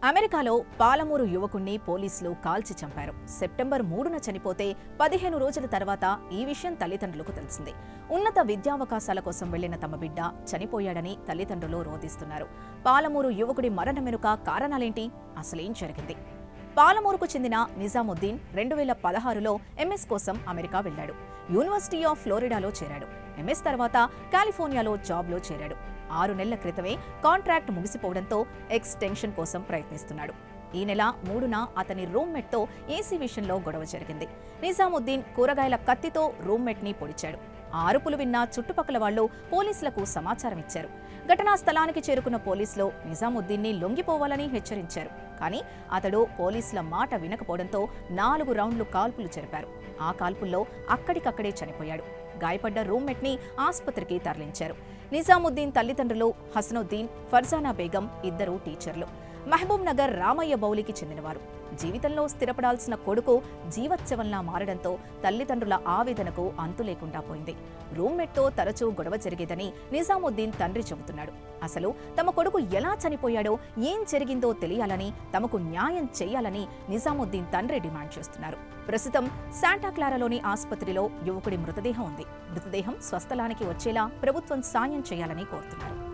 అమెరికాలో పాలమూరు యువకుణ్ణి పోలీసులు కాల్చి చంపారు. సెప్టెంబర్ 3న చనిపోతే 15 రోజుల తర్వాత ఈ విషయం తల్లిదండ్రులకు తెలిసింది. ఉన్నత విద్యావకాశాల కోసం వెళ్లిన తమ బిడ్డ చనిపోయాడని తల్లిదండ్రులు రోధిస్తున్నారు. పాలమూరు యువకుడి మరణం వెనుక కారణాలేంటి? అసలేం జరిగింది? పాలమూరుకు చెందిన నిజాముద్దీన్ 2016లో ఎంఎస్ కోసం అమెరికా వెళ్లాడు. యూనివర్సిటీ ఆఫ్ ఫ్లోరిడాలో చేరాడు. ఎంఎస్ తర్వాత కాలిఫోర్నియాలో జాబ్లో చేరాడు. 6 నెలల క్రితమే కాంట్రాక్ట్ ముగిసిపోవడంతో ఎక్స్టెన్షన్ కోసం ప్రయత్నిస్తున్నాడు. ఈ నెల 3న అతని రూమ్మేట్తో ఏసీ విషయంలో గొడవ జరిగింది. నిజాముద్దీన్ కూరగాయల కత్తితో రూమ్మేట్ని పొడిచాడు. ఆ అరుపులు విన్న చుట్టుపక్కల వాళ్లు పోలీసులకు సమాచారం ఇచ్చారు. ఘటనా స్థలానికి చేరుకున్న పోలీసులు నిజాముద్దీన్ని లొంగిపోవాలని హెచ్చరించారు. కానీ అతడు పోలీసుల మాట వినకపోవడంతో 4 రౌండ్లు కాల్పులు జరిపారు. ఆ కాల్పుల్లో అక్కడికక్కడే చనిపోయాడు. గాయపడ్డ రూమ్మేట్ని ఆసుపత్రికి తరలించారు. నిజాముద్దీన్ తల్లిదండ్రులు హసనుద్దీన్, ఫర్జానా బేగం ఇద్దరు టీచర్లు. మహబూబ్ నగర్ రామయ్య బౌలికి చెందినవారు. జీవితంలో స్థిరపడాల్సిన కొడుకు జీవోత్సవంలా మారడంతో తల్లిదండ్రుల ఆవేదనకు అంతు లేకుండా పోయింది. రూమ్మేట్తో తరచూ గొడవ జరిగేదని నిజాముద్దీన్ తండ్రి చెబుతున్నాడు. అసలు తమ కొడుకు ఎలా చనిపోయాడో, ఏం జరిగిందో తెలియాలని, తమకు న్యాయం చేయాలని నిజాముద్దీన్ తండ్రి డిమాండ్ చేస్తున్నారు. ప్రస్తుతం శాంటా క్లారాలోని ఆసుపత్రిలో యువకుడి మృతదేహం ఉంది. మృతదేహం స్వస్థలానికి వచ్చేలా ప్రభుత్వం సాయం చేయాలని కోరుతున్నారు.